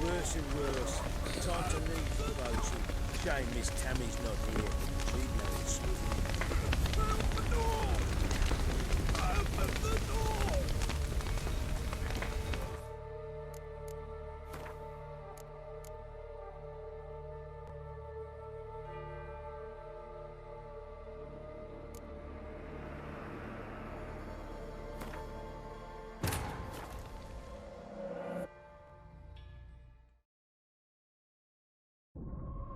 Worse and worse. Time to leave for Rosie. Shame Miss Tammy's not here. She'd know it's Open the door! Open the door!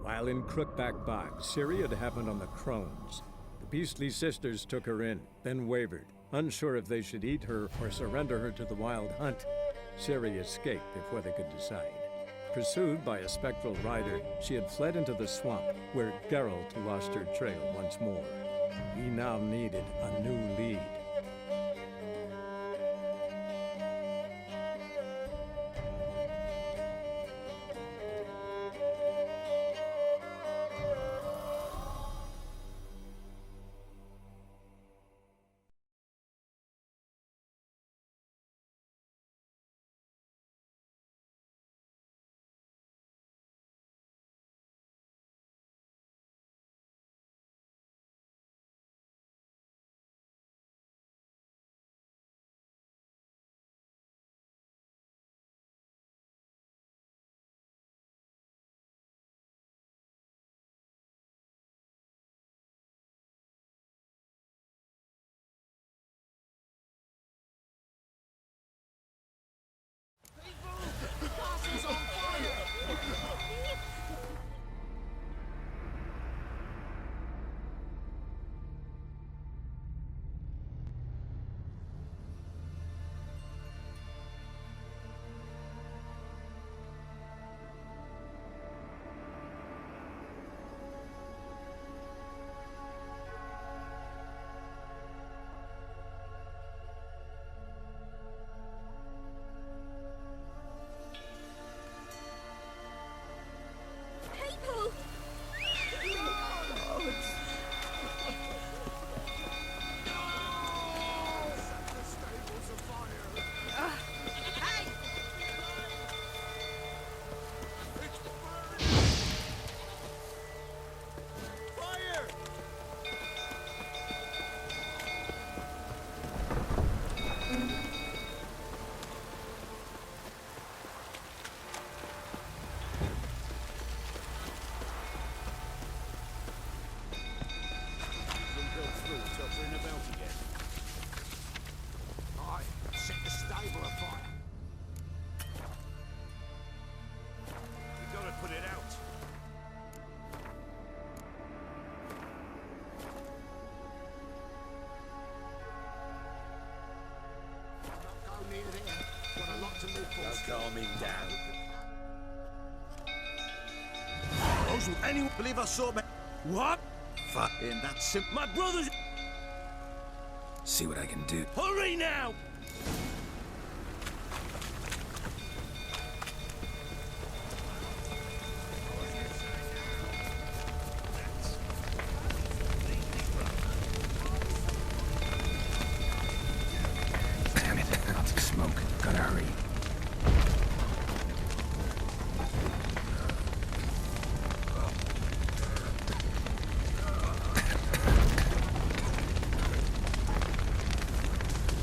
While in Crookback Bog, Ciri had happened on the Crones. The Beastly Sisters took her in, then wavered, unsure if they should eat her or surrender her to the Wild Hunt. Ciri escaped before they could decide. Pursued by a spectral rider, she had fled into the swamp, where Geralt lost her trail once more. He now needed a new lead. Calm him down. Would anyone believe I saw me? What? In that simple. My brother's... See what I can do. Hurry now! Damn it, lots of smoke. Gotta hurry.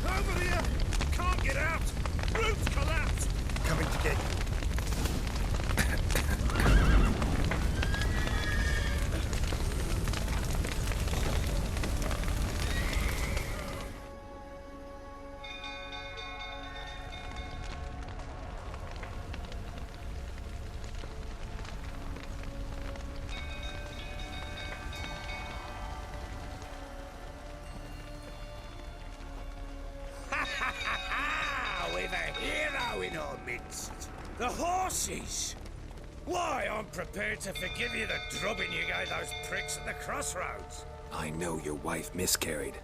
Over here! Come We've a hero in our midst. The horses! Why, I'm prepared to forgive you the drubbing you gave those pricks at the crossroads. I know your wife miscarried.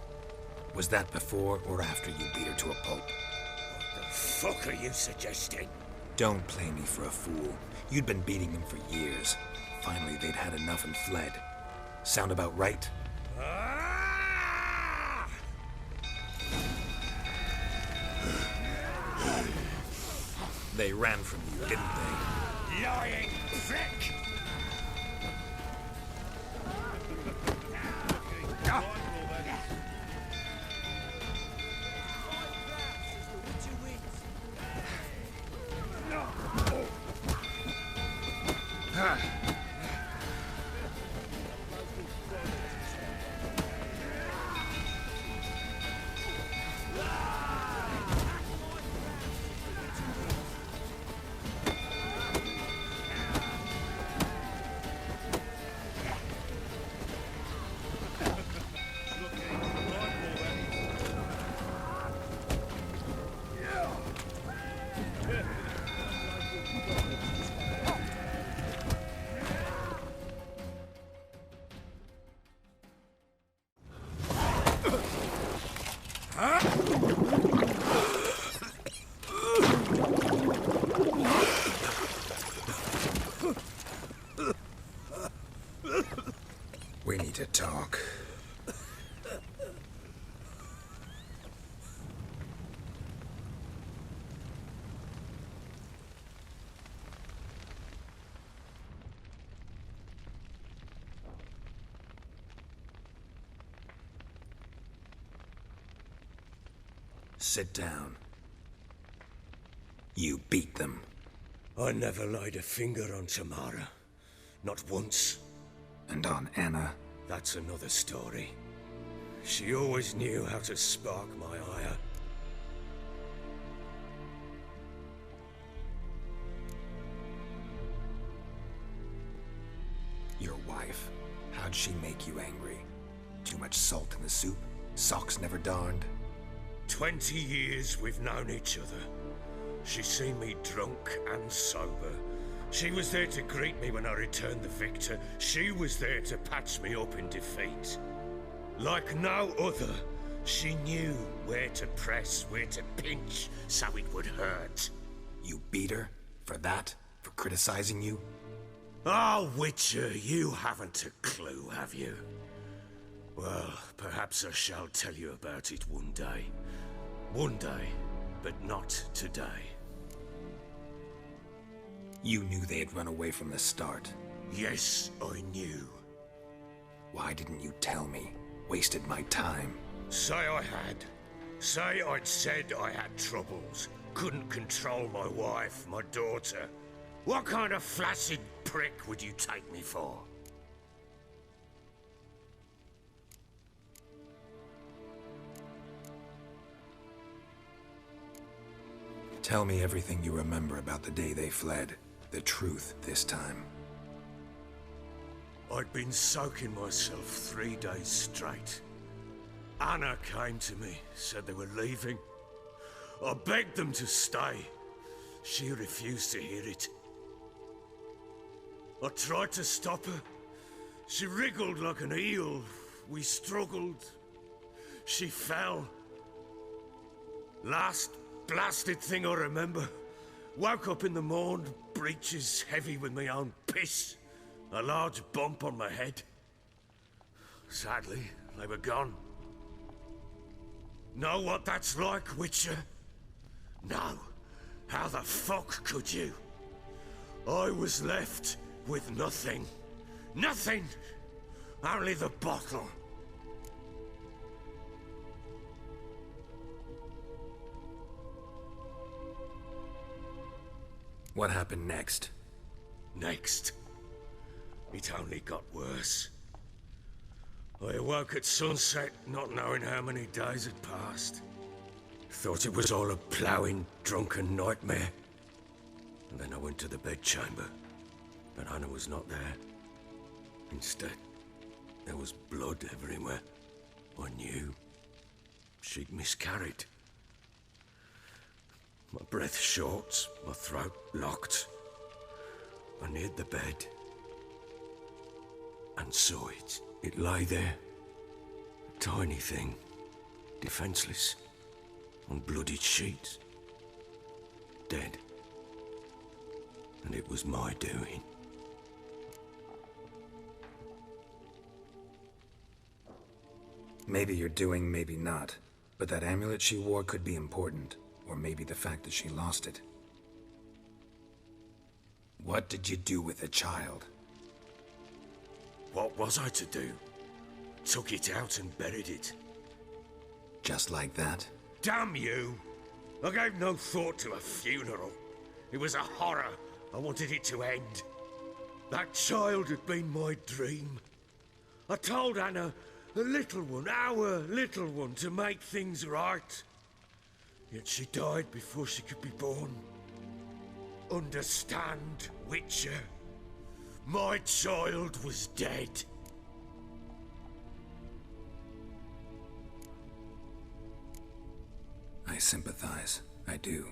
Was that before or after you beat her to a pulp? What the fuck are you suggesting? Don't play me for a fool. You'd been beating them for years. Finally, they'd had enough and fled. Sound about right? Ah! They ran from you, didn't they? Lying prick! We need to talk. Sit down. You beat them. I never laid a finger on Tamara. Not once. And on Anna. That's another story. She always knew how to spark my ire. Your wife. How'd she make you angry? Too much salt in the soup? Socks never darned? 20 years we've known each other. She's seen me drunk and sober. She was there to greet me when I returned the victor. She was there to patch me up in defeat. Like no other, she knew where to press, where to pinch, so it would hurt. You beat her? For that? For criticizing you? Oh, Witcher, you haven't a clue, have you? Well, perhaps I shall tell you about it one day. One day, but not today. You knew they had run away from the start. Yes, I knew. Why didn't you tell me? Wasted my time. Say I had. Say I'd said I had troubles. Couldn't control my wife, my daughter. What kind of flaccid prick would you take me for? Tell me everything you remember about the day they fled. The truth this time. I'd been soaking myself 3 days straight. Anna came to me, said they were leaving. I begged them to stay. She refused to hear it. I tried to stop her. She wriggled like an eel. We struggled. She fell. Last blasted thing I remember. Woke up in the morn, breeches heavy with my own piss. A large bump on my head. Sadly, they were gone. Know what that's like, Witcher? No. How the fuck could you? I was left with nothing. Nothing! Only the bottle. What happened next? Next, it only got worse. I awoke at sunset, not knowing how many days had passed. Thought it was all a ploughing, drunken nightmare. And then I went to the bedchamber, but Anna was not there. Instead, there was blood everywhere. I knew. She'd miscarried. My breath short, my throat locked. I neared the bed and saw it. It lay there, a tiny thing, defenseless, on bloodied sheets, dead. And it was my doing. Maybe you're doing, maybe not. But that amulet she wore could be important. Or maybe the fact that she lost it. What did you do with the child? What was I to do? Took it out and buried it. Just like that? Damn you! I gave no thought to a funeral. It was a horror. I wanted it to end. That child had been my dream. I told Anna, the little one, our little one, to make things right. Yet she died before she could be born. Understand, Witcher? My child was dead. I sympathize. I do.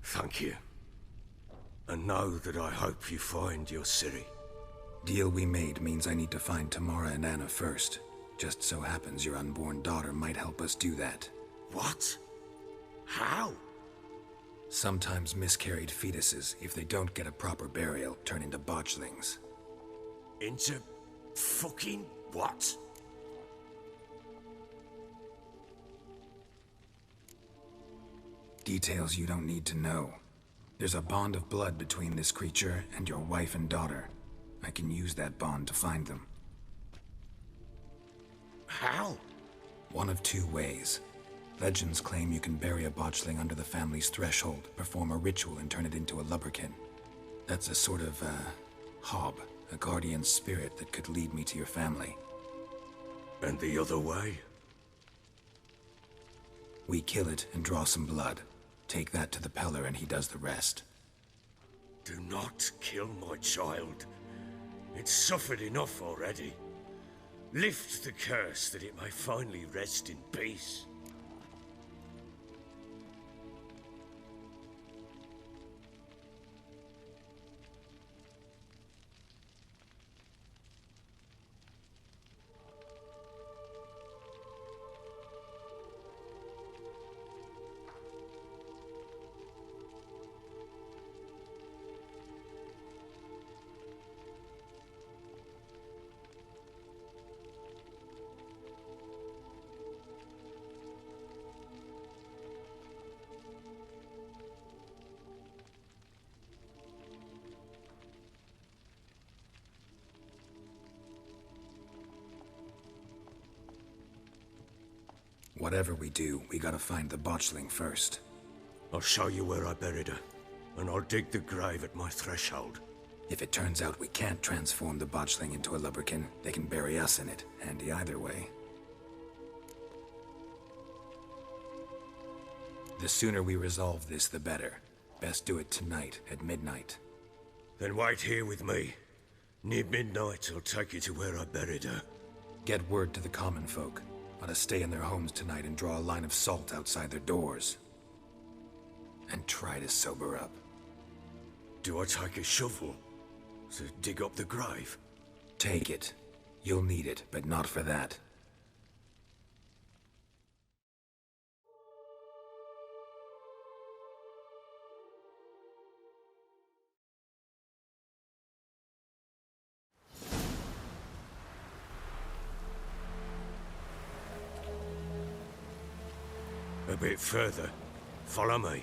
Thank you. And know that I hope you find your Ciri. Deal we made means I need to find Tamara and Anna first. Just so happens your unborn daughter might help us do that. What? How? Sometimes miscarried fetuses, if they don't get a proper burial, turn into botchlings. Into fucking what? Details you don't need to know. There's a bond of blood between this creature and your wife and daughter. I can use that bond to find them. How? One of two ways. Legends claim you can bury a botchling under the family's threshold, perform a ritual, and turn it into a lubberkin. That's a sort of, hob, a guardian spirit that could lead me to your family. And the other way? We kill it and draw some blood. Take that to the Peller and he does the rest. Do not kill my child. It's suffered enough already. Lift the curse that it may finally rest in peace. Whatever we do, we gotta find the botchling first. I'll show you where I buried her, and I'll dig the grave at my threshold. If it turns out we can't transform the botchling into a lubberkin, they can bury us in it. Handy either way. The sooner we resolve this, the better. Best do it tonight, at midnight. Then wait here with me. Near midnight, I'll take you to where I buried her. Get word to the common folk. Let us stay in their homes tonight and draw a line of salt outside their doors. And try to sober up. Do I take a shovel to dig up the grave? Take it. You'll need it, but not for that. A bit further. Follow me.